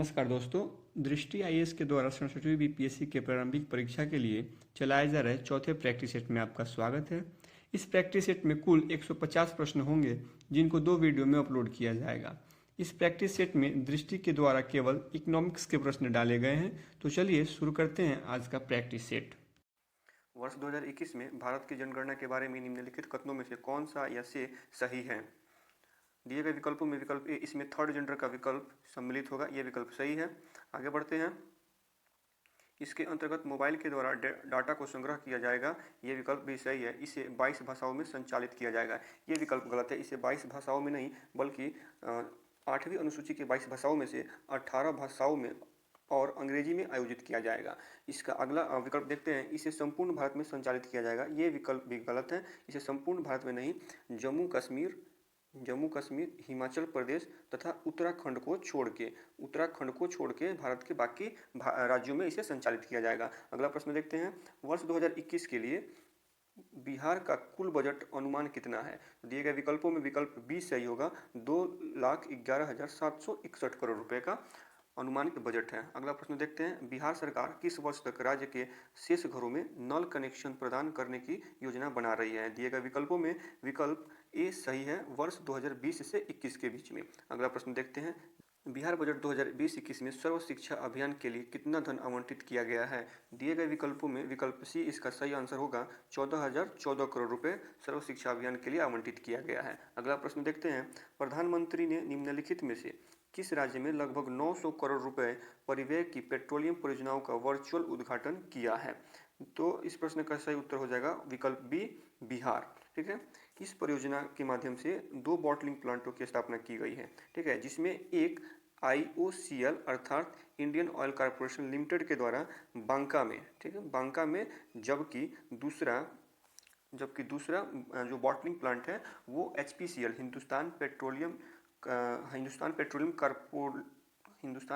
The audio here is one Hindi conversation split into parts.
नमस्कार दोस्तों। दृष्टि आईएएस के द्वारा 67वीं बीपीएससी के प्रारंभिक परीक्षा के लिए चलाए जा रहे चौथे प्रैक्टिस सेट में आपका स्वागत है। इस प्रैक्टिस सेट में कुल 150 प्रश्न होंगे जिनको 2 वीडियो में अपलोड किया जाएगा। इस प्रैक्टिस सेट में दृष्टि के द्वारा केवल इकोनॉमिक्स के प्रश्न डाले गए हैं। तो चलिए शुरू करते हैं आज का प्रैक्टिस सेट। वर्ष 2021 में भारत की जनगणना के बारे में निम्नलिखित कथनों में से कौन सा या से सही है? दिए गए विकल्पों में विकल्प ए, इसमें थर्ड जेंडर का विकल्प सम्मिलित होगा, यह विकल्प सही है। आगे बढ़ते हैं। इसके अंतर्गत मोबाइल के द्वारा डाटा को संग्रह किया जाएगा, यह विकल्प भी सही है। इसे 22 भाषाओं में संचालित किया जाएगा, यह विकल्प गलत है। इसे 22 भाषाओं में नहीं बल्कि 8वीं अनुसूची के 22 भाषाओं में से 18 भाषाओं में और अंग्रेजी में आयोजित किया जाएगा। इसका अगला विकल्प देखते हैं। इसे संपूर्ण भारत में संचालित किया जाएगा, ये विकल्प भी गलत है। इसे संपूर्ण भारत में नहीं, जम्मू कश्मीर, हिमाचल प्रदेश तथा उत्तराखंड को छोड़ के भारत के बाकी राज्यों में इसे संचालित किया जाएगा। अगला प्रश्न देखते हैं। वर्ष 2021 के लिए बिहार का कुल बजट अनुमान कितना है? दिए गए विकल्पों में विकल्प बी सही होगा। 2,11,761 करोड़ रुपए का अनुमानित बजट है। अगला प्रश्न देखते हैं। बिहार सरकार किस वर्ष तक राज्य के शेष घरों में नल कनेक्शन प्रदान करने की योजना बना रही है? दिए गए विकल्पों में विकल्प ए सही है, वर्ष 2020 से 21 के बीच में। अगला प्रश्न देखते हैं। बिहार बजट 2020-21 में सर्व शिक्षा अभियान के लिए कितना धन आवंटित किया गया है? दिए गए विकल्पों में विकल्प सी इसका सही आंसर होगा। 14,014 करोड़ रुपए सर्व शिक्षा अभियान के लिए आवंटित किया गया है। अगला प्रश्न देखते हैं। प्रधानमंत्री ने निम्नलिखित में से किस राज्य में लगभग 900 करोड़ रुपए परिव्यय की पेट्रोलियम परियोजनाओं का वर्चुअल उद्घाटन किया है? तो इस प्रश्न का सही उत्तर हो जाएगा विकल्प बी, बिहार। ठीक है। इस परियोजना के माध्यम से 2 बॉटलिंग प्लांटों की स्थापना की गई है। ठीक है, जिसमें एक IOCL अर्थात इंडियन ऑयल कॉरपोरेशन लिमिटेड के द्वारा बांका में, ठीक है, बांका में, जबकि दूसरा जो बॉटलिंग प्लांट है वो HPCL Hindustan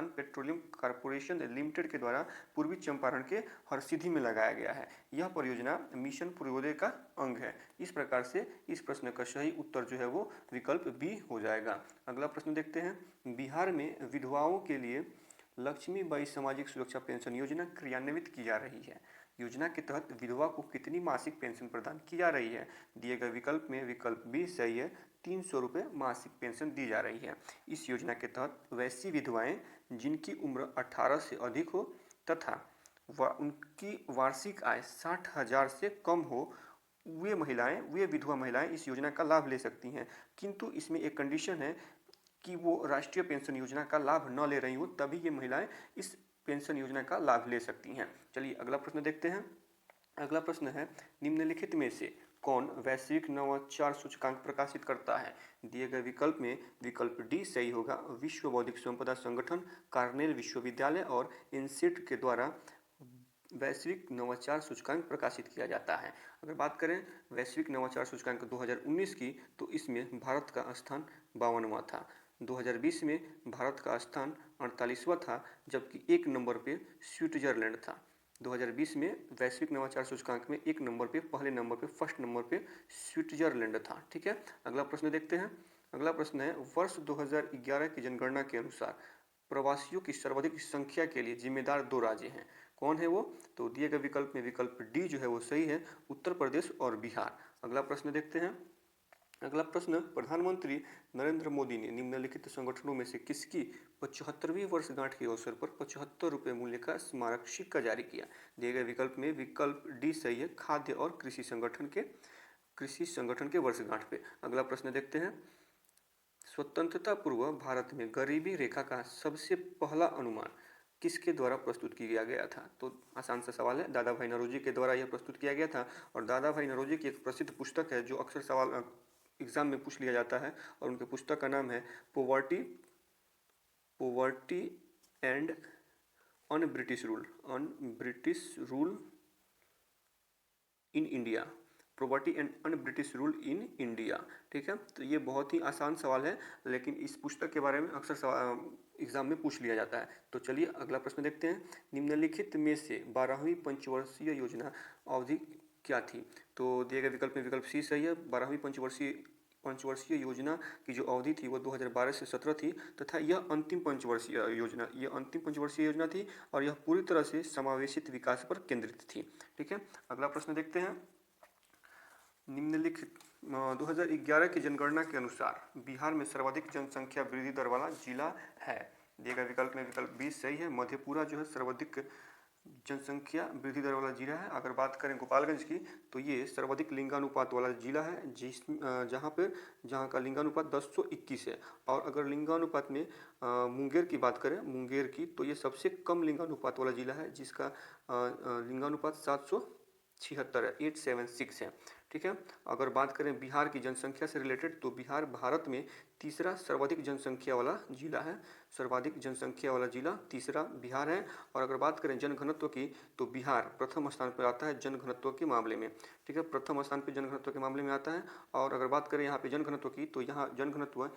petroleum corporation limited के द्वारा पूर्वी चंपारण के हरसिद्धि में लगाया गया है। यह परियोजना मिशन पूर्वोदय का अंग है। इस प्रकार से इस प्रश्न का सही उत्तर जो है वो विकल्प बी हो जाएगा। अगला प्रश्न देखते हैं। बिहार में विधवाओं के लिए लक्ष्मीबाई सामाजिक सुरक्षा पेंशन योजना क्रियान्वित की जा रही है। योजना के तहत विधवा को कितनी मासिक पेंशन प्रदान की जा रही है? दिए गए विकल्प में विकल्प बी सही है, 300 रुपये मासिक पेंशन दी जा रही है। इस योजना के तहत वैसी विधवाएं जिनकी उम्र 18 से अधिक हो तथा उनकी वार्षिक आय 60,000 से कम हो, वे विधवा महिलाएं इस योजना का लाभ ले सकती हैं। किंतु इसमें एक कंडीशन है कि वो राष्ट्रीय पेंशन योजना का लाभ न ले रही हो, तभी ये महिलाएं इस पेंशन योजना का लाभ ले सकती हैं। चलिए अगला प्रश्न देखते हैं। अगला प्रश्न है। निम्नलिखित में से कौन वैश्विक नवाचार सूचकांक प्रकाशित करता है? दिए गए विकल्प में विकल्प डी सही होगा। विश्व बौद्धिक संपदा संगठन, कार्नेल विश्वविद्यालय और इनसेट के द्वारा वैश्विक नवाचार सूचकांक प्रकाशित किया जाता है। अगर बात करें वैश्विक नवाचार सूचकांक 2019 की, तो इसमें भारत का स्थान 52वां था। 2020 में भारत का स्थान 48वां था, जबकि 1 नंबर पे स्विट्जरलैंड था। 2020 में वैश्विक नवाचार सूचकांक में पहले नंबर पे फर्स्ट नंबर पे स्विट्जरलैंड था। ठीक है। अगला प्रश्न देखते हैं। अगला प्रश्न है। वर्ष 2011 की जनगणना के अनुसार प्रवासियों की सर्वाधिक संख्या के लिए जिम्मेदार 2 राज्य हैं। कौन है वो? तो दिए गए विकल्प में विकल्प डी जो है वो सही है, उत्तर प्रदेश और बिहार। अगला प्रश्न देखते हैं। अगला प्रश्न। प्रधानमंत्री नरेंद्र मोदी ने निम्नलिखित संगठनों में से किसकी 75वीं वर्षगांठ के अवसर पर 75 रुपये मूल्य का स्मारक सिक्का जारी किया? दिए गए विकल्प में विकल्प डी सही है, खाद्य और कृषि संगठन के वर्षगांठ पे। अगला प्रश्न देखते हैं। स्वतंत्रता पूर्व भारत में गरीबी रेखा का सबसे पहला अनुमान किसके द्वारा प्रस्तुत किया गया था? तो आसान सा सवाल है, दादा भाई नौरोजी के द्वारा यह प्रस्तुत किया गया था। और दादा भाई नौरोजी की एक प्रसिद्ध पुस्तक है जो अक्सर सवाल एग्जाम में पूछ लिया जाता है, और उनके पुस्तक का नाम है poverty and un British rule in India. Property and un British rule in India. ठीक है। तो ये बहुत ही आसान सवाल है, लेकिन इस पुस्तक के बारे में अक्सर एग्जाम में पूछ लिया जाता है। तो चलिए अगला प्रश्न देखते हैं। निम्नलिखित में से 12वीं पंचवर्षीय योजना अवधि क्या थी? तो दिए गए विकल्प में विकल्प सी सही है, 12वीं पंचवर्षीय योजना की जो अवधि थी वो 2012 से 17 थी तथा यह अंतिम पंचवर्षीय योजना थी और यह पूरी तरह से समावेशित विकास पर केंद्रित थी। ठीक है, अगला प्रश्न देखते हैं। निम्नलिखित 2011 की जनगणना के अनुसार बिहार में सर्वाधिक जनसंख्या वृद्धि दर वाला जिला है। दिए गए विकल्प में विकल्प 20 सही है। मधेपुरा जो है सर्वाधिक जनसंख्या वृद्धि दर वाला जिला है। अगर बात करें गोपालगंज की तो ये सर्वाधिक लिंगानुपात वाला जिला है, जहाँ का लिंगानुपात 10:21 है। और अगर लिंगानुपात में मुंगेर की बात करें, मुंगेर की, तो ये सबसे कम लिंगानुपात वाला जिला है, जिसका लिंगानुपात 776 है, 876 है। ठीक है, अगर बात करें बिहार की जनसंख्या से रिलेटेड तो बिहार भारत में तीसरा सर्वाधिक जनसंख्या वाला जिला है। सर्वाधिक जनसंख्या वाला जिला तीसरा बिहार है। और अगर बात करें जनघनत्व की तो बिहार प्रथम स्थान पर आता है जनघनत्व के मामले में। ठीक है, प्रथम स्थान पर जनघनत्व के मामले में आता है। और अगर बात करें यहाँ पे जनघनत्व की तो यहाँ जनघनत्व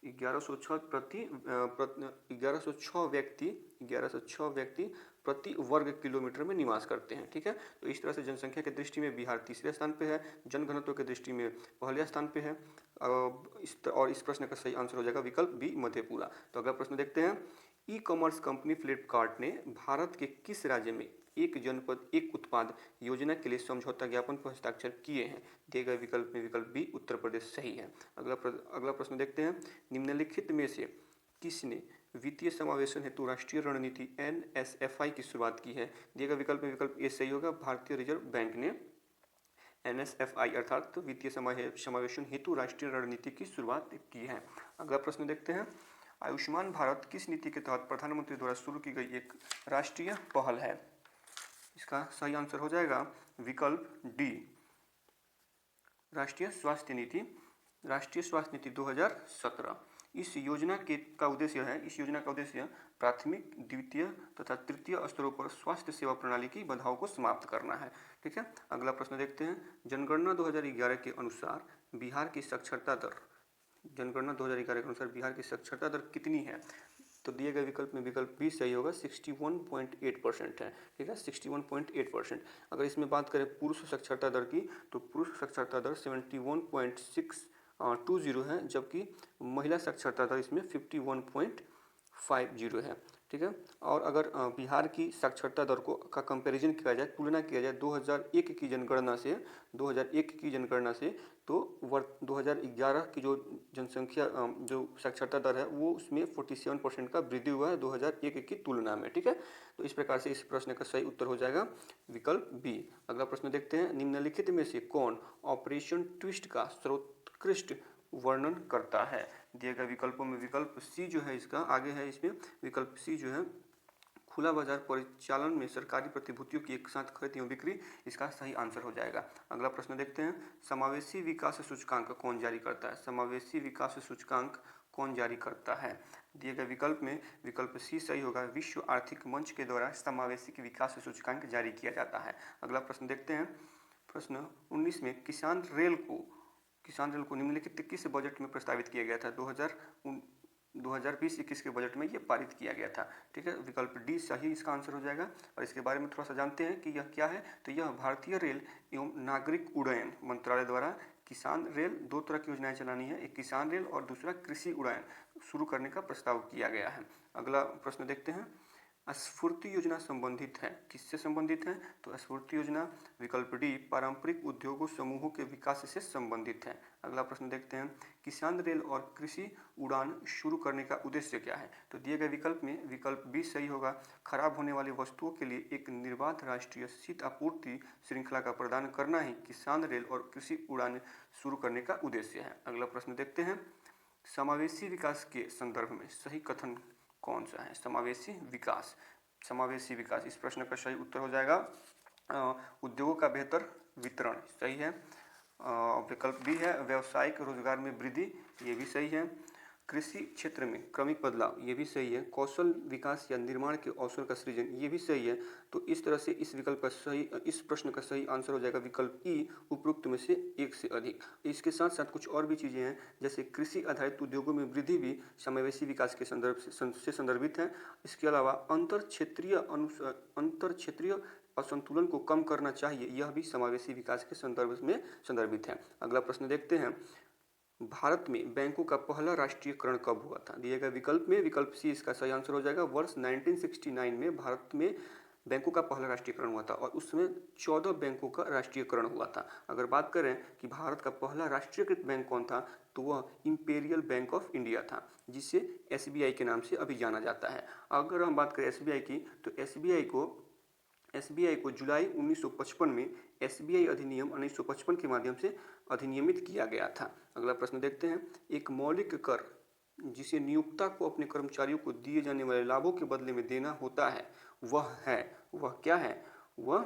1106 व्यक्ति प्रति वर्ग किलोमीटर में निवास करते हैं। ठीक है, तो इस तरह से जनसंख्या की दृष्टि में बिहार तीसरे स्थान पे है, जनघनत्व की दृष्टि में पहले स्थान पे है। और इस प्रश्न का सही आंसर हो जाएगा विकल्प बी, मधेपुरा। तो अगला प्रश्न देखते हैं। ई कॉमर्स कंपनी फ्लिपकार्ट ने भारत के किस राज्य में एक जनपद एक उत्पाद योजना के लिए समझौता ज्ञापन पर हस्ताक्षर किए हैं? दिए गए विकल्प में विकल्प बी, उत्तर प्रदेश सही है। अगला प्रश्न देखते हैं। निम्नलिखित में से किसने वित्तीय समावेशन हेतु राष्ट्रीय रणनीति NSFI की शुरुआत की है? दिए गए विकल्प में विकल्प ए सही होगा। भारतीय रिजर्व बैंक ने NSFI अर्थात वित्तीय समावेशन हेतु राष्ट्रीय रणनीति की शुरुआत की है। अगला प्रश्न देखते हैं। आयुष्मान भारत किस नीति के तहत प्रधानमंत्री द्वारा शुरू की गई एक राष्ट्रीय पहल है? इसका सही आंसर हो जाएगा विकल्प डी, राष्ट्रीय स्वास्थ्य नीति 2017। इस योजना का उद्देश्य प्राथमिक, द्वितीय तथा तृतीय स्तरों पर स्वास्थ्य सेवा प्रणाली की बाधाओं को समाप्त करना है। ठीक है, अगला प्रश्न देखते हैं। जनगणना 2011 के अनुसार बिहार की साक्षरता दर कितनी है? तो दिए गए विकल्प में विकल्प बी सही होगा, 61.8% है। ठीक है, 61.8%। अगर इसमें बात करें पुरुष साक्षरता दर की तो पुरुष साक्षरता दर 71.620 है, जबकि महिला साक्षरता दर इसमें 51.50 है। ठीक है, और अगर बिहार की साक्षरता दर का कंपैरिजन किया जाए, तुलना किया जाए 2001 की जनगणना से तो 2011 की जो जनसंख्या जो साक्षरता दर है वो उसमें 47% का वृद्धि हुआ है 2001 की तुलना में। ठीक है, तो इस प्रकार से इस प्रश्न का सही उत्तर हो जाएगा विकल्प बी। अगला प्रश्न देखते हैं। निम्नलिखित में से कौन ऑपरेशन ट्विस्ट का सर्वोत्कृष्ट वर्णन करता है? दिए गए विकल्पों में विकल्प सी जो है, इसका आगे है, इसमें विकल्प सी जो है खुला बाजार परिचालन में सरकारी प्रतिभूतियों की एक साथ खरीद एवं बिक्री, इसका सही आंसर हो जाएगा। अगला प्रश्न देखते हैं। समावेशी विकास सूचकांक कौन जारी करता है? समावेशी विकास सूचकांक कौन जारी करता है? दिए गए विकल्प में विकल्प सी सही होगा। विश्व आर्थिक मंच के द्वारा समावेशी विकास सूचकांक जारी किया जाता है। अगला प्रश्न देखते हैं। प्रश्न 19 में किसान रेल को निम्नलिखित किस बजट में प्रस्तावित किया गया था? 2020-21 के बजट में ये पारित किया गया था। ठीक है, विकल्प डी सही इसका आंसर हो जाएगा। और इसके बारे में थोड़ा सा जानते हैं कि यह क्या है। तो यह भारतीय रेल एवं नागरिक उड्डयन मंत्रालय द्वारा किसान रेल, दो तरह की योजनाएं चलानी है, एक किसान रेल और दूसरा कृषि उड्डयन शुरू करने का प्रस्ताव किया गया है। अगला प्रश्न देखते हैं। स्फूर्ति योजना संबंधित है, किससे संबंधित है? तो स्फूर्ति योजना विकल्प डी पारंपरिक उद्योगों समूहों के विकास से संबंधित है। अगला प्रश्न देखते हैं। किसान रेल और कृषि उड़ान शुरू करने का उद्देश्य क्या है? तो दिए गए विकल्प में विकल्प बी सही होगा। खराब होने वाली वस्तुओं के लिए एक निर्बाध राष्ट्रीय शीत आपूर्ति श्रृंखला का प्रदान करना ही किसान रेल और कृषि उड़ान शुरू करने का उद्देश्य है। अगला प्रश्न देखते हैं। समावेशी विकास के संदर्भ में सही कथन कौन सा है? समावेशी विकास इस प्रश्न का सही उत्तर हो जाएगा उद्योगों का बेहतर वितरण, सही है। विकल्प बी है व्यावसायिक रोजगार में वृद्धि, ये भी सही है। कृषि क्षेत्र में क्रमिक बदलाव, ये भी सही है। कौशल विकास या निर्माण के अवसर का सृजन, ये भी सही है। तो इस तरह से इस प्रश्न का सही आंसर हो जाएगा विकल्प ई उपरोक्त में से एक से अधिक। इसके साथ साथ कुछ और भी चीज़ें हैं, जैसे कृषि आधारित उद्योगों में वृद्धि भी समावेशी विकास के संदर्भ से संदर्भित है। इसके अलावा अंतर क्षेत्रीय असंतुलन को कम करना चाहिए, यह भी समावेशी विकास के संदर्भ में संदर्भित है। अगला प्रश्न देखते हैं, भारत में बैंकों का पहला राष्ट्रीयकरण कब हुआ था? दिए गए विकल्प में विकल्प सी इसका सही आंसर हो जाएगा। वर्ष 1969 में भारत में बैंकों का पहला राष्ट्रीयकरण हुआ था और उसमें 14 बैंकों का राष्ट्रीयकरण हुआ था। अगर बात करें कि भारत का पहला राष्ट्रीयकृत बैंक कौन था, तो वह इंपीरियल बैंक ऑफ इंडिया था, जिसे एसबीआई के नाम से अभी जाना जाता है। अगर हम बात करें एसबीआई की, तो एसबीआई को जुलाई 1955 में एसबीआई अधिनियम 1955 के माध्यम से अधिनियमित किया गया था। अगला प्रश्न देखते हैं, एक मौलिक कर जिसे नियोक्ता को अपने कर्मचारियों को दिए जाने वाले लाभों के बदले में देना होता है, वह क्या है? वह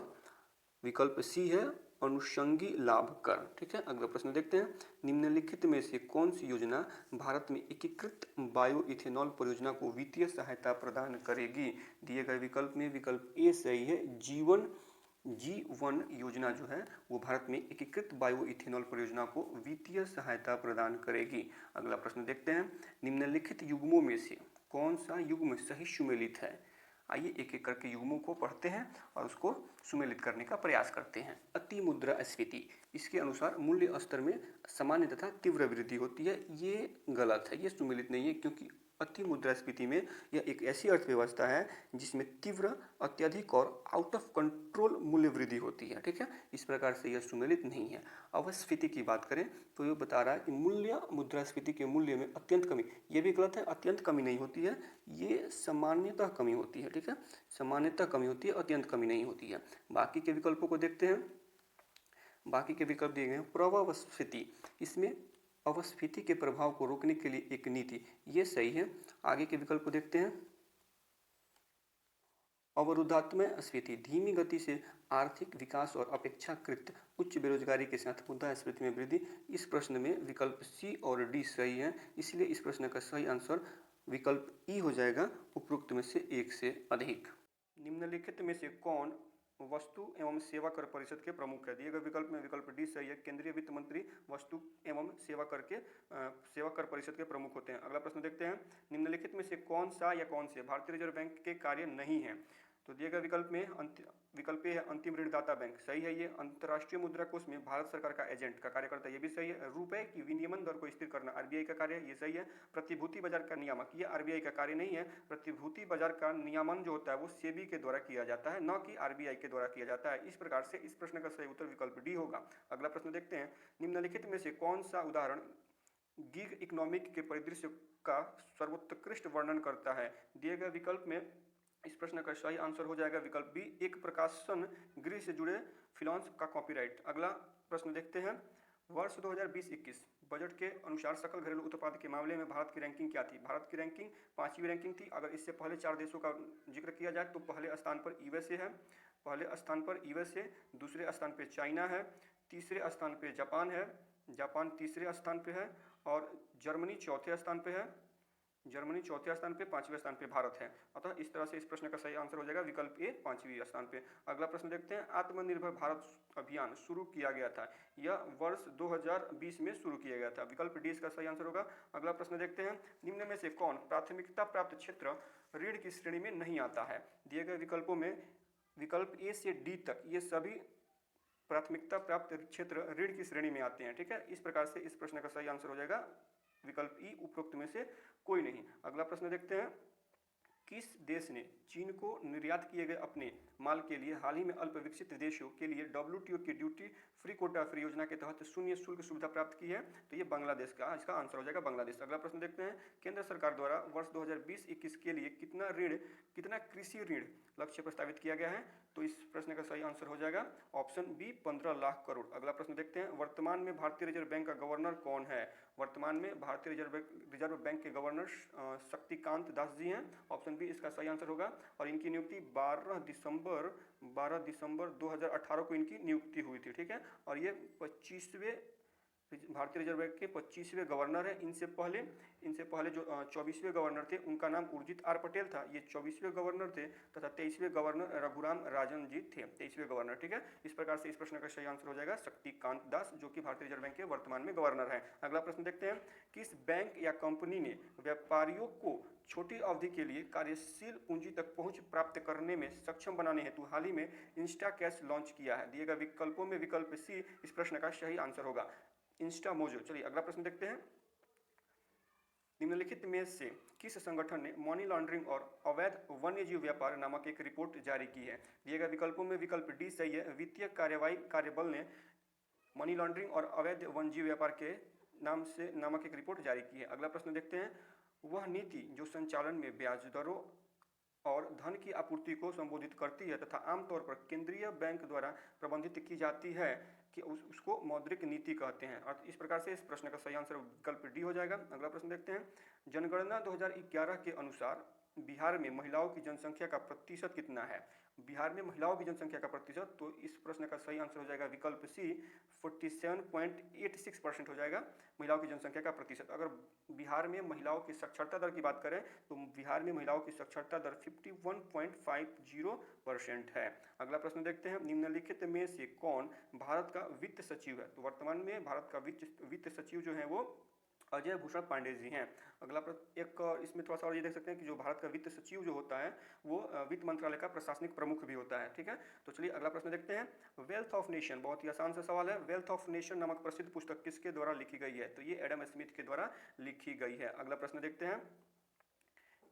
विकल्प सी है, अनुषंगी लाभ कर। ठीक है, अगला प्रश्न देखते हैं, निम्नलिखित में से कौन सी योजना भारत में एकीकृत बायो इथेनॉल परियोजना को वित्तीय सहायता प्रदान करेगी? दिए गए विकल्प में विकल्प ए सही है। G1 योजना जो है वो भारत में एकीकृत बायो इथेनॉल परियोजना को वित्तीय सहायता प्रदान करेगी। अगला प्रश्न देखते हैं, निम्नलिखित युग्मों में से कौन सा युग्म सही सुमेलित है? आइए एक एक करके युग्मों को पढ़ते हैं और उसको सुमेलित करने का प्रयास करते हैं। अति मुद्रास्फीति, इसके अनुसार मूल्य स्तर में सामान्य तथा तीव्र वृद्धि होती है, ये गलत है, ये सुमेलित नहीं है, क्योंकि अति मुद्रास्फीति में यह एक ऐसी अर्थव्यवस्था है जिसमें तीव्र, अत्यधिक और आउट ऑफ कंट्रोल मूल्य वृद्धि होती है। ठीक है, इस प्रकार से यह सुमेलित नहीं है। अवस्थिति की बात करें तो ये बता रहा है कि मूल्य मुद्रास्फीति के मूल्य में अत्यंत कमी, ये भी गलत है, अत्यंत कमी नहीं होती है, ये सामान्यतः कमी होती है। ठीक है, सामान्यतः कमी होती है, अत्यंत कमी नहीं होती है। बाकी के विकल्पों को देखते हैं। बाकी के विकल्प दिए गए हैं, प्रवावस्थिति, इसमें अवस्थिति के प्रभाव को रोकने के लिए एक नीति, ये सही है। आगे के विकल्प को देखते हैं, अवरुद्धात्मक स्फीति, धीमी गति से आर्थिक विकास और अपेक्षाकृत उच्च बेरोजगारी के साथ मुद्रास्फीति में वृद्धि। इस प्रश्न में विकल्प सी और डी सही है, इसलिए इस प्रश्न का सही आंसर विकल्प ई हो जाएगा, उपरोक्त में से एक से अधिक। निम्नलिखित में से कौन वस्तु एवं सेवा कर परिषद के प्रमुख है? दिए गए विकल्प में विकल्प डी सही है। केंद्रीय वित्त मंत्री वस्तु एवं सेवा कर परिषद के प्रमुख होते हैं। अगला प्रश्न देखते हैं, निम्नलिखित में से कौन सा या कौन से भारतीय रिजर्व बैंक के कार्य नहीं है? तो दिए गए विकल्प में विकल्प ए है अंतिम ऋणदाता बैंक, सही है ये। अंतर्राष्ट्रीय मुद्रा कोष में भारत सरकार का एजेंट का कार्य करता है, ये भी सही है। रुपए की विनियमन दर को स्थिर करना आरबीआई का कार्य है, ये सही है। प्रतिभूति बाजार का नियामक, ये आरबीआई का कार्य नहीं है। प्रतिभूति बाजार का नियमन जो होता है वो सेबी के द्वारा किया जाता है, न कि आरबीआई के द्वारा किया जाता है। इस प्रकार से इस प्रश्न का सही उत्तर विकल्प डी होगा। अगला प्रश्न देखते हैं, निम्नलिखित में से कौन सा उदाहरण गिग इकोनॉमिक के परिदृश्य का सर्वोत्कृष्ट वर्णन करता है? दिए गए विकल्प में इस प्रश्न का सही आंसर हो जाएगा विकल्प बी, एक प्रकाशन गृह से जुड़े फ्रीलांस का कॉपीराइट। अगला प्रश्न देखते हैं, वर्ष 2020-21 बजट के अनुसार सकल घरेलू उत्पाद के मामले में भारत की रैंकिंग क्या थी? भारत की रैंकिंग 5वीं रैंकिंग थी। अगर इससे पहले 4 देशों का जिक्र किया जाए तो पहले स्थान पर यूएसए है, दूसरे स्थान पर चाइना है, तीसरे स्थान पर जापान है, जापान तीसरे स्थान पर है, और जर्मनी चौथे स्थान पर है, पांचवें स्थान पे भारत है। अतः इस तरह से इस प्रश्न का सही आंसर हो जाएगा विकल्प ए, 5वीं स्थान पे। अगला प्रश्न देखते हैं, आत्मनिर्भर भारत अभियान शुरू किया गया था, यह वर्ष 2020 में शुरू किया गया था, विकल्प डी इसका सही आंसर होगा। अगला प्रश्न देखते हैं, निम्न में से कौन प्राथमिकता प्राप्त क्षेत्र ऋण की श्रेणी में नहीं आता है? दिए गए विकल्पों में विकल्प ए से डी तक ये सभी प्राथमिकता प्राप्त क्षेत्र ऋण की श्रेणी में आते हैं। ठीक है, इस प्रकार से इस प्रश्न का सही आंसर हो जाएगा विकल्प ई, उपरोक्त में से कोई नहीं। अगला प्रश्न देखते हैं, किस देश ने चीन को निर्यात किए गए अपने माल के लिए हाल ही में अल्प विकसित देशों के लिए WTO की ड्यूटी फ्री कोटा फ्री योजना के तहत शून्य शुल्क सुविधा प्राप्त की है? तो ये बांग्लादेश का, इसका आंसर हो जाएगा बांग्लादेश। अगला प्रश्न देखते हैं, केंद्र सरकार द्वारा वर्ष 2020-21 के लिए कितना कृषि ऋण लक्ष्य प्रस्तावित किया गया है? तो इस प्रश्न का सही आंसर हो जाएगा ऑप्शन बी, 15 लाख करोड़। अगला प्रश्न देखते हैं, वर्तमान में भारतीय रिजर्व बैंक का गवर्नर कौन है? वर्तमान में भारतीय रिजर्व बैंक के गवर्नर शक्तिकांत दास जी हैं, ऑप्शन बी इसका सही आंसर होगा। और इनकी नियुक्ति 12 दिसंबर 2018 को इनकी नियुक्ति हुई थी। ठीक है, और ये 25वें भारतीय रिजर्व बैंक के 25वें गवर्नर हैं। इनसे पहले जो 24वें गवर्नर थे उनका नाम उर्जित आर पटेल था, ये 24वें गवर्नर थे, तथा 23वें गवर्नर रघुराम राजन जी थे, 23वें गवर्नर। ठीक है, इस प्रकार से इस प्रश्न का सही आंसर हो जाएगा शक्तिकांत दास, जो कि भारतीय रिजर्व बैंक के वर्तमान में गवर्नर है। अगला प्रश्न देखते हैं, किस बैंक या कंपनी ने व्यापारियों को छोटी अवधि के लिए कार्यशील पूंजी तक पहुंच प्राप्त करने में सक्षम बनाने हेतु हाल ही में इंस्टा कैश लॉन्च किया है? दिए गए विकल्पों में विकल्प सी इस प्रश्न का सही आंसर होगा, इंस्टा मोजो। चलिए अगला प्रश्न देखते हैं, निम्नलिखित में से किस संगठन ने मनी लॉन्ड्रिंग और अवैध वन्यजीव व्यापार नामक एक रिपोर्ट जारी की है? दिए गए विकल्पों में विकल्प डी सही है, वित्तीय कार्यवाही कार्यबल ने मनी लॉन्ड्रिंग और अवैध वन्यजीव व्यापार के नामक एक रिपोर्ट जारी की है। अगला प्रश्न देखते हैं, वह नीति जो संचालन में ब्याज दरों और धन की आपूर्ति को संबोधित करती है तथा आमतौर पर केंद्रीय बैंक द्वारा प्रबंधित की जाती है कि उसको मौद्रिक नीति कहते हैं। और इस प्रकार से इस प्रश्न का सही आंसर विकल्प डी हो जाएगा। अगला प्रश्न देखते हैं, जनगणना 2011 के अनुसार बिहार में महिलाओं की जनसंख्या का प्रतिशत कितना है? बिहार में महिलाओं की जनसंख्या का प्रतिशत, तो इस प्रश्न का सही आंसर हो जाएगा विकल्प सी 47.86% हो जाएगा महिलाओं की जनसंख्या का प्रतिशत। अगर बिहार में महिलाओं की साक्षरता दर की बात करें तो बिहार में महिलाओं की साक्षरता दर 51.50% है। अगला प्रश्न देखते हैं, निम्नलिखित में से कौन भारत का वित्त सचिव है? तो वर्तमान में भारत का वित्त सचिव जो है वो अजय भूषण पांडे जी हैं। अगला एक इसमें थोड़ा सा और ये देख सकते हैं कि जो भारत का वित्त सचिव जो होता है वो वित्त मंत्रालय का प्रशासनिक प्रमुख भी होता है। ठीक है, तो चलिए अगला प्रश्न देखते हैं, वेल्थ ऑफ नेशन, बहुत ही आसान सा सवाल है, वेल्थ ऑफ नेशन नामक प्रसिद्ध पुस्तक किसके द्वारा लिखी गई है? तो ये एडम स्मिथ के द्वारा लिखी गई है। अगला प्रश्न देखते हैं,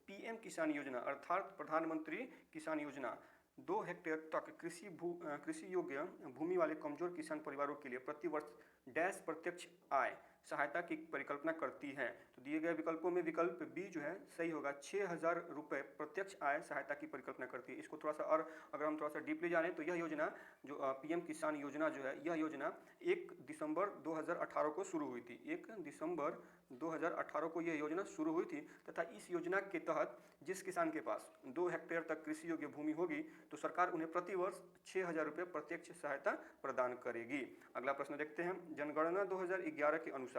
पीएम किसान योजना अर्थात प्रधानमंत्री किसान योजना 2 हेक्टेयर तक कृषि योग्य भूमि वाले कमजोर किसान परिवारों के लिए प्रतिवर्ष डैश प्रत्यक्ष आय सहायता की परिकल्पना करती है। तो दिए गए विकल्पों में विकल्प बी जो है सही होगा, 6,000 रुपये प्रत्यक्ष आय सहायता की परिकल्पना करती है। इसको थोड़ा सा और अगर हम थोड़ा सा डीपली जानें तो यह योजना जो पीएम किसान योजना जो है, यह योजना 1 दिसंबर 2018 को शुरू हुई थी। 1 दिसंबर 2018 को यह योजना शुरू हुई थी तथा इस योजना के तहत जिस किसान के पास 2 हेक्टेयर तक कृषि योग्य भूमि होगी तो सरकार उन्हें प्रतिवर्ष 6,000 रुपये प्रत्यक्ष सहायता प्रदान करेगी। अगला प्रश्न देखते हैं, जनगणना 2011 के अनुसार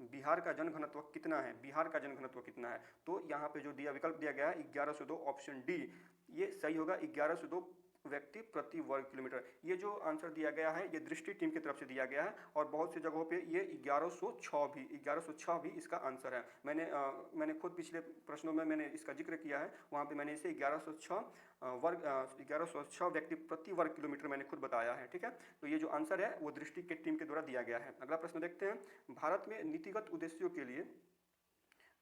बिहार का जनघनत्व कितना है? बिहार का जनघनत्व कितना है? तो यहाँ पे जो विकल्प दिया गया है 1102, ऑप्शन डी ये सही होगा, 1102 व्यक्ति प्रति वर्ग किलोमीटर। ये जो आंसर दिया गया है ये दृष्टि टीम की तरफ से दिया गया है और बहुत सी जगहों पे ये 1106 भी इसका आंसर है। मैंने खुद पिछले प्रश्नों में मैंने इसका जिक्र किया है, वहाँ पे मैंने इसे 1106 व्यक्ति प्रति वर्ग किलोमीटर मैंने खुद बताया है। ठीक है, तो ये जो आंसर है वो दृष्टि के टीम के द्वारा दिया गया है। अगला प्रश्न देखते हैं, भारत में नीतिगत उद्देश्यों के लिए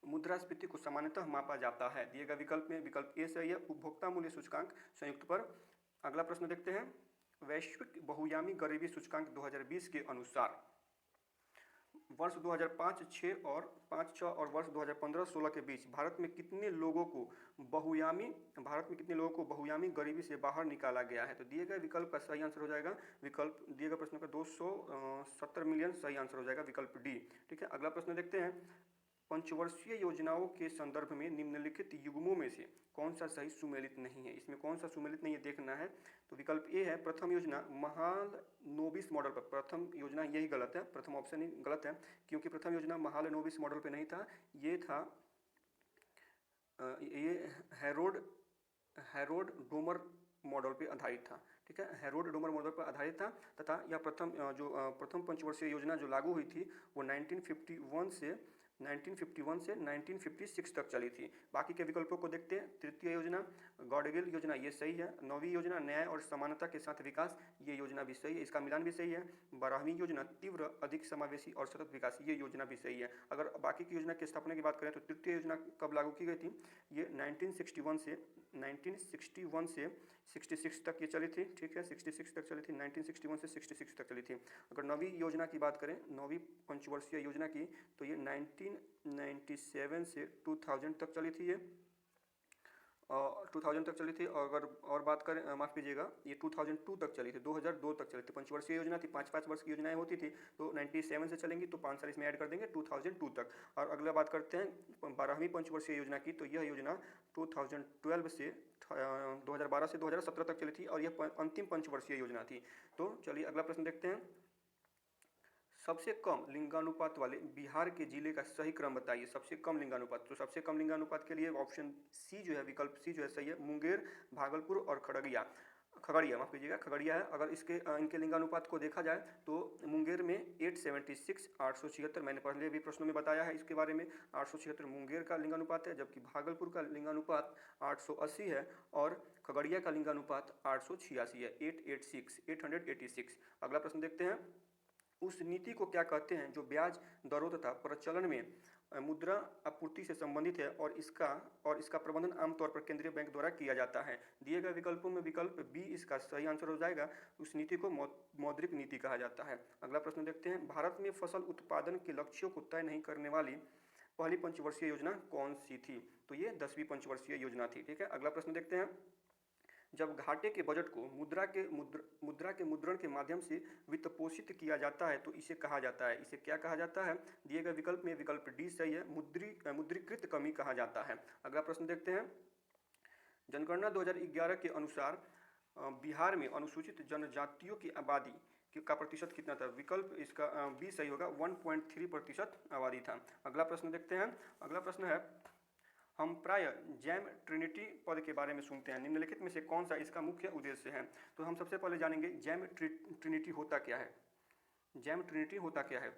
मुद्रास्फीति को सामान्यतः मापा जाता है। दिए गए विकल्प में विकल्प ए सही है, उपभोक्ता मूल्य सूचकांक संयुक्त पर। अगला प्रश्न देखते हैं, वैश्विक बहुआयामी गरीबी सूचकांक 2020 के अनुसार वर्ष 2005-6 और वर्ष 2015-16 के बीच भारत में कितने लोगों को बहुआयामी गरीबी से बाहर निकाला गया है? तो दिए गए विकल्प का सही आंसर हो जाएगा विकल्प दिए गए प्रश्न का 270 मिलियन सही आंसर हो जाएगा विकल्प डी। ठीक है, अगला प्रश्न देखते हैं, पंचवर्षीय योजनाओं के संदर्भ में निम्नलिखित युग्मों में से कौन सा सही सुमेलित नहीं है? इसमें कौन सा सुमेलित नहीं है देखना है। तो विकल्प ए है, प्रथम योजना महालनोबिस मॉडल पर। प्रथम योजना यही गलत है, प्रथम ऑप्शन ही गलत है क्योंकि प्रथम योजना महालनोबिस मॉडल पे नहीं था, ये था ये हैरोड डोमर मॉडल पे आधारित था। ठीक है, हैरोड डोमर मॉडल पर आधारित था तथा यह प्रथम पंचवर्षीय योजना जो लागू हुई थी वो 1951 से 1956 तक चली थी। बाकी के विकल्पों को देखते हैं, तृतीय योजना गॉडगिल योजना ये सही है, नौवीं योजना न्याय और समानता के साथ विकास ये योजना भी सही है, इसका मिलान भी सही है, 12वीं योजना तीव्र अधिक समावेशी और सतत विकास ये योजना भी सही है। अगर बाकी की योजना की स्थापना की बात करें तो तृतीय योजना कब लागू की गई थी? ये 1961 से 66 तक ये चली थी। ठीक है, 66 तक चली थी, 1961 से 66 तक चली थी। अगर नौवीं योजना की बात करें, नौवीं पंचवर्षीय योजना की, तो ये 1997 से 2000 तक चली थी, ये 2000 तक चली थी। और बात करें, माफ़ कीजिएगा, ये 2002 तक चली थी, 2002 तक चली थी। पंचवर्षीय योजना थी, 5-5 वर्ष की योजनाएं होती थी, तो 97 से चलेंगी तो 5 साल इसमें ऐड कर देंगे 2002 तक। और अगला बात करते हैं 12वीं पंचवर्षीय योजना की, तो यह योजना 2012 से 2012 से 2017 तक चली थी और यह अंतिम पंचवर्षीय योजना थी। तो चलिए अगला प्रश्न देखते हैं, सबसे कम लिंगानुपात वाले बिहार के जिले का सही क्रम बताइए। सबसे कम लिंगानुपात, तो सबसे कम लिंगानुपात के लिए ऑप्शन सी जो है, विकल्प सी जो है सही है। मुंगेर, भागलपुर और खगड़िया, खगड़िया माफ कीजिएगा, खगड़िया है। अगर इनके लिंगानुपात को देखा जाए तो मुंगेर में 876, 876 मैंने पहले भी प्रश्नों में बताया है इसके बारे में, 876 मुंगेर का लिंगानुपात है, जबकि भागलपुर का लिंगानुपात 880 है और खगड़िया का लिंगानुपात 886 है, 886। अगला प्रश्न देखते हैं, उस नीति को क्या कहते हैं जो ब्याज दरों तथा प्रचलन में मुद्रा आपूर्ति से संबंधित है और इसका प्रबंधन आमतौर पर केंद्रीय बैंक द्वारा किया जाता है। दिए गए विकल्पों में विकल्प बी इसका सही आंसर हो जाएगा। उस नीति को मौद्रिक नीति कहा जाता है। अगला प्रश्न देखते हैं, भारत में फसल उत्पादन के लक्ष्यों को तय नहीं करने वाली पहली पंचवर्षीय योजना कौन सी थी? तो ये 10वीं पंचवर्षीय योजना थी। ठीक है, अगला प्रश्न देखते हैं, जब घाटे के बजट को मुद्रा के मुद्रण के माध्यम से वित्त पोषित किया जाता है तो इसे कहा जाता है, इसे क्या कहा जाता है? दिए गए विकल्प में विकल्प डी सही है, मुद्रीकृत कमी कहा जाता है। अगला प्रश्न देखते हैं, जनगणना 2011 के अनुसार बिहार में अनुसूचित जनजातियों की आबादी का प्रतिशत कितना था? विकल्प इसका बी सही होगा, 1.3% आबादी था। अगला प्रश्न देखते हैं, अगला प्रश्न है, हम प्राय जैम ट्रिनिटी पद के बारे में सुनते हैं, निम्नलिखित में से कौन सा इसका मुख्य उद्देश्य है? तो हम सबसे पहले जानेंगे जैम ट्रिनिटी होता क्या है। जैम ट्रिनिटी होता क्या है?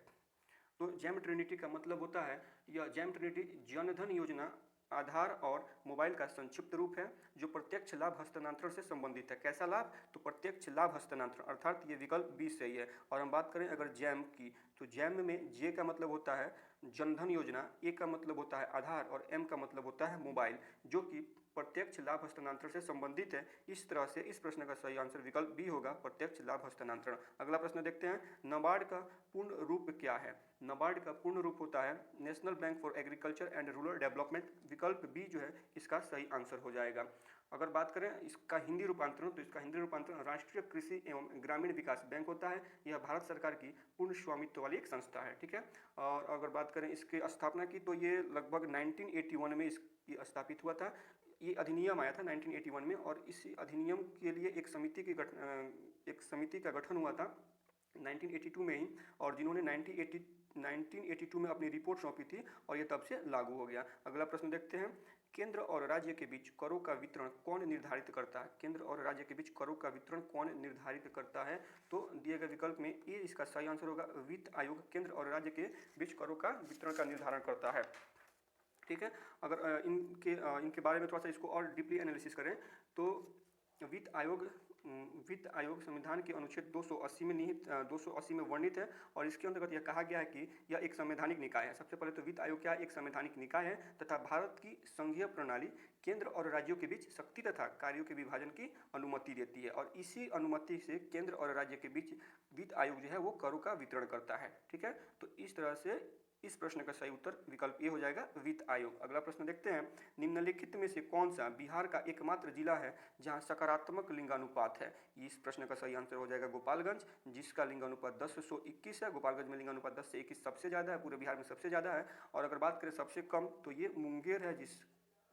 तो जैम ट्रिनिटी का मतलब होता है, यह जैम ट्रिनिटी जनधन योजना आधार और मोबाइल का संक्षिप्त रूप है जो प्रत्यक्ष लाभ हस्तांतरण से संबंधित है। कैसा लाभ? तो प्रत्यक्ष लाभ हस्तांतरण, अर्थात ये विकल्प बी सही है। और हम बात करें अगर जैम की, तो जैम में जे का मतलब होता है जनधन योजना, ए का मतलब होता है आधार और एम का मतलब होता है मोबाइल, जो कि प्रत्यक्ष लाभ हस्तांतरण से संबंधित है। इस तरह से इस प्रश्न का सही आंसर विकल्प बी होगा, प्रत्यक्ष लाभ हस्तांतरण। अगला प्रश्न देखते हैं, नाबार्ड का पूर्ण रूप क्या है? नाबार्ड का पूर्ण रूप होता है national bank for agriculture and rural development. विकल्प बी जो है इसका सही आंसर हो जाएगा। अगर बात करें इसका हिंदी रूपांतरण, तो इसका हिंदी रूपांतरण राष्ट्रीय कृषि एवं ग्रामीण विकास बैंक होता है। यह भारत सरकार की पूर्ण स्वामित्व वाली एक संस्था है। ठीक है, और अगर बात करें इसकी स्थापना की, तो ये लगभग 1981 में ये स्थापित हुआ था। ये अधिनियम आया था 1981 में और इस अधिनियम के लिए एक समिति का गठन हुआ था 1982 में ही, और जिन्होंने 1982 में अपनी रिपोर्ट सौंपी थी और ये तब से लागू हो गया। अगला प्रश्न देखते हैं, केंद्र और राज्य के बीच करों का वितरण कौन निर्धारित करता है? केंद्र और राज्य के बीच करों का वितरण कौन निर्धारित करता है? तो दिए गए विकल्प में ये इसका सही आंसर होगा, वित्त आयोग केंद्र और राज्य के बीच करों का वितरण का निर्धारण करता है। ठीक है, अगर इनके बारे में थोड़ा सा इसको और डीपली एनालिसिस करें तो वित्त आयोग संविधान के अनुच्छेद 280 में वर्णित है और इसके अंतर्गत यह कहा गया है कि यह एक संवैधानिक निकाय है। सबसे पहले तो वित्त आयोग क्या है? एक संवैधानिक निकाय है तथा भारत की संघीय प्रणाली केंद्र और राज्यों के बीच शक्ति तथा कार्यों के विभाजन की अनुमति देती है और इसी अनुमति से केंद्र और राज्य के बीच वित्त आयोग जो है वो करों का वितरण करता है। ठीक है, तो इस तरह से इस प्रश्न का सही उत्तर विकल्प ए हो जाएगा, वित्त आयोग। अगला प्रश्न देखते हैं, निम्नलिखित में से कौन सा बिहार का एकमात्र जिला है जहां सकारात्मक लिंगानुपात है? इस प्रश्न का सही आंसर हो जाएगा गोपालगंज, जिसका लिंगानुपात 10:121 है। गोपालगंज में लिंगानुपात 10 से 21 सबसे ज़्यादा है, पूरे बिहार में सबसे ज़्यादा है। और अगर बात करें सबसे कम, तो ये मुंगेर है,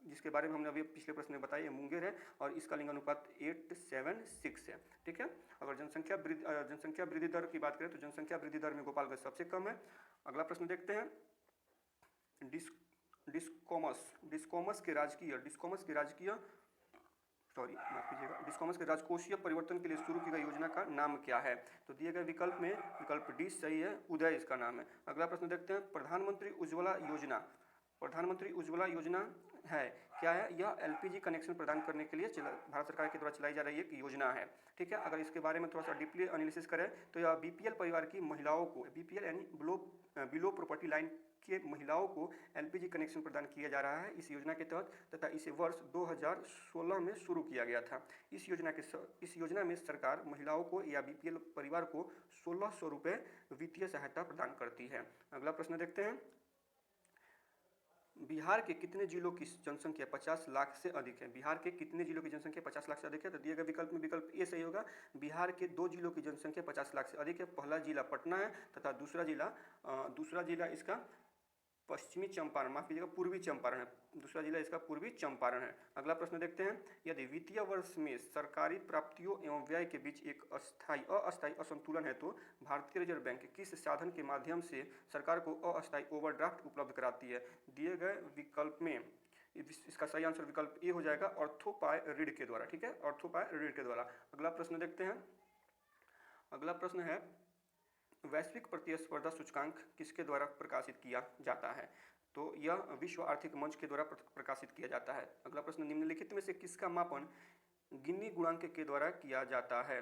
जिसके बारे में हमने अभी पिछले प्रश्न में बताया, मुंगेर है और इसका लिंगानुपात 876 है। ठीक है, अगर जनसंख्या वृद्धि दर की बात करें तो जनसंख्या वृद्धि दर में गोपालगंज सबसे कम है। अगला प्रश्न देखते हैं, डिस्कॉमस के राजकोषीय परिवर्तन के लिए शुरू की गई योजना का नाम क्या है? तो दिए गए विकल्प में विकल्प डी सही है, उदय इसका नाम है। अगला प्रश्न देखते हैं, प्रधानमंत्री उज्ज्वला योजना है क्या है? यह एलपीजी कनेक्शन प्रदान करने के लिए भारत सरकार के द्वारा चलाई जा रही एक योजना है। ठीक है, अगर इसके बारे में थोड़ा सा डीपली एनालिसिस करें तो यह बीपीएल परिवार की महिलाओं को, बीपीएल यानी बिलो प्रॉपर्टी लाइन के महिलाओं को एलपीजी कनेक्शन प्रदान किया जा रहा है इस योजना के तहत, तथा इसे वर्ष 2016 में शुरू किया गया था। इस योजना में सरकार महिलाओं को या बीपीएल परिवार को 1600 रुपये वित्तीय सहायता प्रदान करती है। अगला प्रश्न देखते हैं, बिहार के कितने जिलों की जनसंख्या 50 लाख से अधिक है? बिहार के कितने जिलों की जनसंख्या 50 लाख से अधिक है? तो दिए गए विकल्प में विकल्प ए सही होगा, बिहार के 2 जिलों की जनसंख्या 50 लाख से अधिक है। पहला जिला पटना है तथा दूसरा जिला इसका पश्चिमी चंपारण, माफ कीजिएगा पूर्वी चंपारण है, दूसरा जिला इसका पूर्वी चंपारण है। अगला प्रश्न देखते हैं, यदि वित्तीय वर्ष में सरकारी प्राप्तियों एवं व्यय के बीच एक अस्थायी असंतुलन है तो भारतीय रिजर्व बैंक किस साधन के माध्यम से सरकार को अस्थायी ओवरड्राफ्ट उपलब्ध कराती है? दिए गए विकल्प में इसका सही आंसर विकल्प ए हो जाएगा, अर्थोपाय ऋण के द्वारा। ठीक है, अर्थोपाय ऋण के द्वारा। अगला प्रश्न देखते हैं, अगला प्रश्न है, वैश्विक प्रतिस्पर्धा सूचकांक किसके द्वारा प्रकाशित किया जाता है? तो यह विश्व आर्थिक मंच के द्वारा प्रकाशित किया जाता है। अगला प्रश्न, निम्नलिखित में से किसका मापन गिनी गुणांक के द्वारा किया जाता है?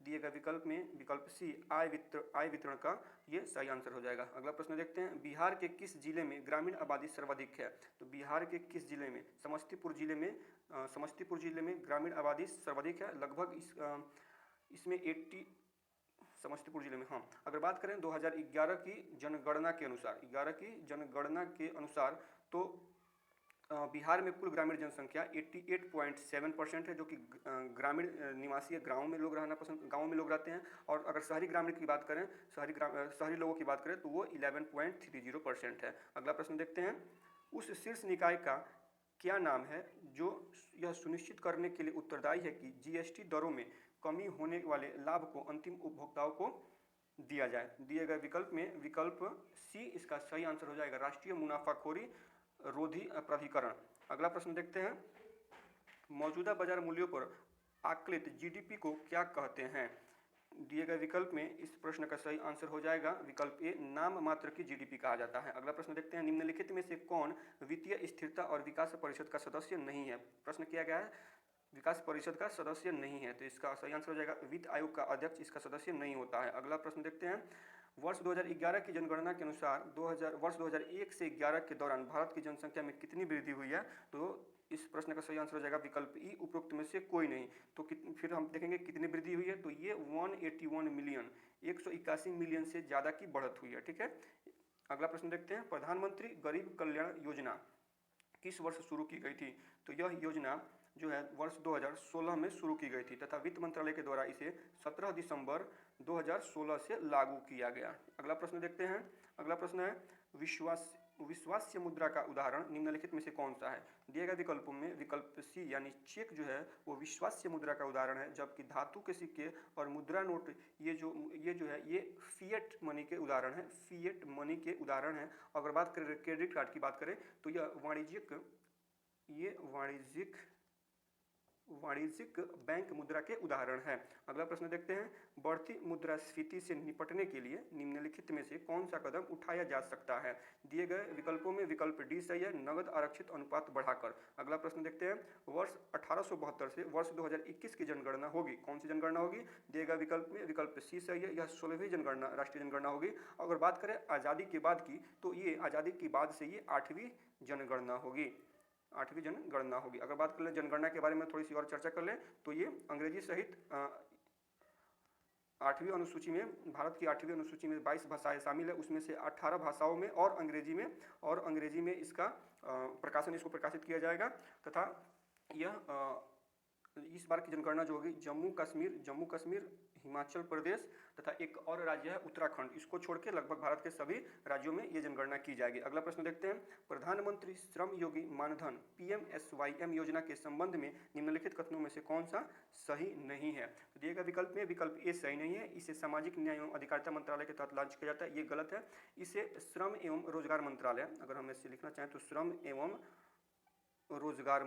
दिए गए विकल्प में विकल्प सी आय वितरण का ये सही आंसर हो जाएगा। अगला प्रश्न देखते हैं, बिहार के किस जिले में ग्रामीण आबादी सर्वाधिक है? तो बिहार के किस जिले में? समस्तीपुर जिले में ग्रामीण आबादी सर्वाधिक है, लगभग इसमें 80 समस्तीपुर जिले में। हाँ, अगर बात करें 2011 की जनगणना के अनुसार तो बिहार में कुल ग्रामीण जनसंख्या 88.7% है, जो कि ग्रामीण निवासी गाँव में लोग रहते हैं। और अगर शहरी ग्रामीण की बात करें, शहरी लोगों की बात करें तो वो 11.30% है। अगला प्रश्न देखते हैं, उस शीर्ष निकाय का क्या नाम है जो यह सुनिश्चित करने के लिए उत्तरदायी है कि जीएसटी दरों में कमी होने वाले लाभ को अंतिम उपभोक्ताओं को दिया जाए? दिए गए विकल्प में विकल्प सी इसका सही आंसर हो जाएगा, राष्ट्रीय मुनाफाखोरी रोधी प्राधिकरण। अगला प्रश्न देखते हैं, मौजूदा बाजार मूल्यों पर आकलित जीडीपी को क्या कहते हैं? दिए गए विकल्प में इस प्रश्न का सही आंसर हो जाएगा विकल्प ए, नाम मात्र की जीडीपी कहा जाता है। अगला प्रश्न देखते हैं, निम्नलिखित में से कौन वित्तीय स्थिरता और विकास परिषद का सदस्य नहीं है? प्रश्न किया गया है विकास परिषद का सदस्य नहीं है, तो इसका सही आंसर हो जाएगा वित्त आयोग का अध्यक्ष इसका सदस्य नहीं होता है। अगला प्रश्न देखते हैं, वर्ष 2011 की जनगणना के अनुसार वर्ष 2001 से 11 के दौरान भारत की जनसंख्या में कितनी वृद्धि हुई है? तो इस प्रश्न का सही आंसर हो जाएगा विकल्प ई, उपरोक्त में से कोई नहीं। तो फिर हम देखेंगे कितनी वृद्धि हुई है, तो ये 181 मिलियन 181 मिलियन से ज़्यादा की बढ़त हुई है। ठीक है, अगला प्रश्न देखते हैं, प्रधानमंत्री गरीब कल्याण योजना किस वर्ष शुरू की गई थी? तो यह योजना जो है वर्ष 2016 में शुरू की गई थी तथा वित्त मंत्रालय के द्वारा इसे 17 दिसंबर 2016 से लागू किया गया। अगला प्रश्न देखते हैं, अगला प्रश्न है, विश्वास्य मुद्रा का उदाहरण निम्नलिखित में से कौन सा है? दिए गए विकल्पों में विकल्प सी यानी चेक जो है वो विश्वास्य मुद्रा का उदाहरण है, जबकि धातु के सिक्के और मुद्रा नोट ये जो है ये फिएट मनी के उदाहरण है। अगर बात करें क्रेडिट कार्ड की बात करें तो यह वाणिज्यिक बैंक मुद्रा के उदाहरण है। अगला प्रश्न देखते हैं, बढ़ती मुद्रास्फीति से निपटने के लिए निम्नलिखित में से कौन सा कदम उठाया जा सकता है? दिए गए विकल्पों में विकल्प डी सही है, नगद आरक्षित अनुपात बढ़ाकर। अगला प्रश्न देखते हैं, वर्ष 1872 से वर्ष 2021 की जनगणना होगी, कौन सी जनगणना होगी? दिए गए विकल्प में विकल्प सी सही है, यह 16वीं जनगणना राष्ट्रीय जनगणना होगी। अगर बात करें आज़ादी के बाद की तो ये आज़ादी के बाद से ये 8वीं जनगणना होगी, 8वीं जनगणना होगी। अगर बात कर लें जनगणना के बारे में थोड़ी सी और चर्चा कर लें तो ये अंग्रेजी सहित 8वीं अनुसूची में, भारत की 8वीं अनुसूची में 22 भाषाएं शामिल है, उसमें से 18 भाषाओं में और अंग्रेजी में इसका इसको प्रकाशित किया जाएगा। तथा यह इस बार की जनगणना जो होगी जम्मू कश्मीर, हिमाचल प्रदेश तथा एक और राज्य है उत्तराखंड, इसको छोड़ के लगभग भारत के सभी राज्यों में ये जनगणना की जाएगी। अगला प्रश्न देखते हैं, प्रधानमंत्री श्रम योगी मानधन PMSYM योजना के संबंध में निम्नलिखित कथनों में से कौन सा सही नहीं है? तो दिए गए विकल्प में विकल्प ए सही नहीं है, इसे सामाजिक न्याय एवं अधिकारिता मंत्रालय के तहत लॉन्च किया जाता है, ये गलत है। इसे श्रम एवं रोजगार मंत्रालय, अगर हम इसे लिखना चाहें तो श्रम एवं रोजगार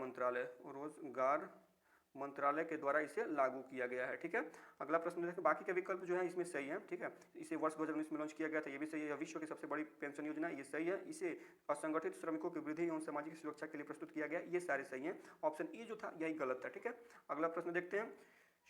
मंत्रालय के द्वारा इसे लागू किया गया है। ठीक है, अगला प्रश्न देखें, बाकी के विकल्प जो है इसमें सही है। ठीक है, इसे वर्ष 2019 में लॉन्च किया गया था, ये भी सही है। यह विश्व की सबसे बड़ी पेंशन योजना, ये सही है। इसे असंगठित श्रमिकों की वृद्धि एवं सामाजिक सुरक्षा के लिए प्रस्तुत किया गया, ये सारे सही हैं। ऑप्शन ई जो था यही गलत था। ठीक है, अगला प्रश्न देखते हैं,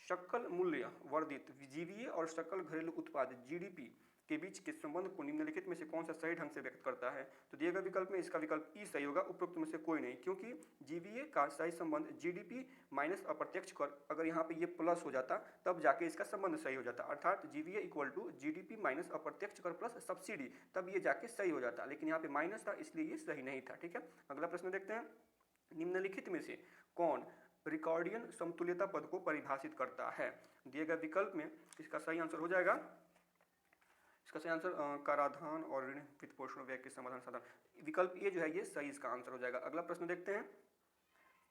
सकल मूल्य वर्धित जीवीए और सकल घरेलू उत्पाद GDP के बीच के संबंध को निम्नलिखित में से कौन सा सही ढंग से व्यक्त करता है? तो दिए गए विकल्प में इसका विकल्प ई सही होगा, उपरोक्त में से कोई नहीं, क्योंकि जीवीए का सही संबंध GDP माइनस अप्रत्यक्ष कर, अगर यहाँ पे ये प्लस हो जाता तब जाके इसका संबंध सही हो जाता, अर्थात GVA equal to GDP minus अप्रत्यक्ष कर प्लस सब्सिडी, तब ये जाके सही हो जाता, लेकिन यहाँ पे माइनस था इसलिए ये सही नहीं था। ठीक है, अगला प्रश्न देखते हैं, निम्नलिखित में से कौन रिकॉर्डियन समतुल्यता पद को परिभाषित करता है? दिए गए विकल्प में इसका सही आंसर हो जाएगा इसका सही आंसर कराधान और ऋण वित्त पोषण व्यय के समाधान साधन, विकल्प ए जो है ये सही इसका आंसर हो जाएगा। अगला प्रश्न देखते हैं,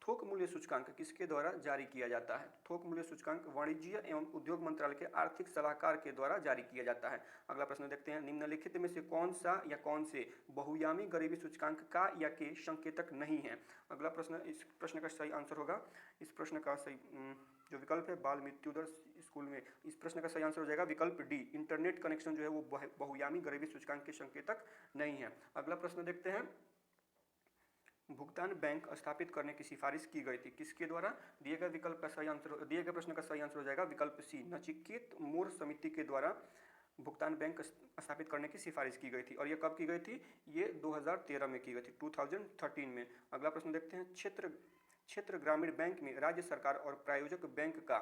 थोक मूल्य सूचकांक किसके द्वारा जारी किया जाता है? थोक मूल्य सूचकांक वाणिज्य एवं उद्योग मंत्रालय के आर्थिक सलाहकार के द्वारा जारी किया जाता है। अगला प्रश्न देखते हैं, निम्नलिखित में से कौन सा या कौन से बहुआयामी गरीबी सूचकांक का या के संकेतक नहीं है? अगला प्रश्न, इस प्रश्न का सही आंसर होगा, इस प्रश्न का सही जो विकल्प है बाल मृत्यु दर स्कूल में, इस प्रश्न का सही आंसर हो जाएगा विकल्प डी, इंटरनेट कनेक्शन जो है वो बहुआयामी गरीबी सूचकांक के संकेतक नहीं है। अगला प्रश्न देखते हैं, भुगतान बैंक स्थापित करने की सिफारिश की गई थी किसके द्वारा? दिए गए विकल्प का सही आंसर, दिए गए प्रश्न का सही आंसर हो जाएगा विकल्प सी, नचिकेत मोर समिति के द्वारा भुगतान बैंक स्थापित करने की सिफारिश की गई थी। और ये कब की गई थी? ये 2013 में की गई थी, 2013 में। अगला प्रश्न देखते हैं, क्षेत्र ग्रामीण बैंक में राज्य सरकार और प्रायोजक बैंक का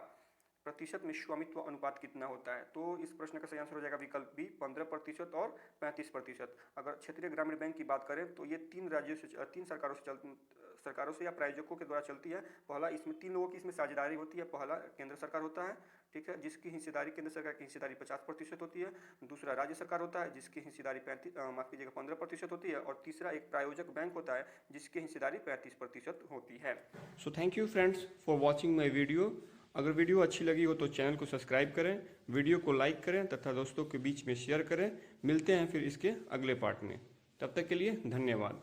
प्रतिशत में स्वामित्व अनुपात कितना होता है? तो इस प्रश्न का सही आंसर हो जाएगा विकल्प बी, 15% और 35%। अगर क्षेत्रीय ग्रामीण बैंक की बात करें तो ये तीन राज्यों से, तीन सरकारों से या प्रायोजकों के द्वारा चलती है। पहला, इसमें तीन लोगों की इसमें साझेदारी होती है। पहला केंद्र सरकार होता है, ठीक है, जिसकी हिस्सेदारी, केंद्र सरकार की हिस्सेदारी 50% होती है। दूसरा राज्य सरकार होता है जिसकी हिस्सेदारी 15% होती है। और तीसरा एक प्रायोजक बैंक होता है जिसकी हिस्सेदारी 35% होती है। So thank you friends for watching my video. अगर वीडियो अच्छी लगी हो तो चैनल को सब्सक्राइब करें, वीडियो को लाइक करें तथा दोस्तों के बीच में शेयर करें। मिलते हैं फिर इसके अगले पार्ट में, तब तक के लिए धन्यवाद।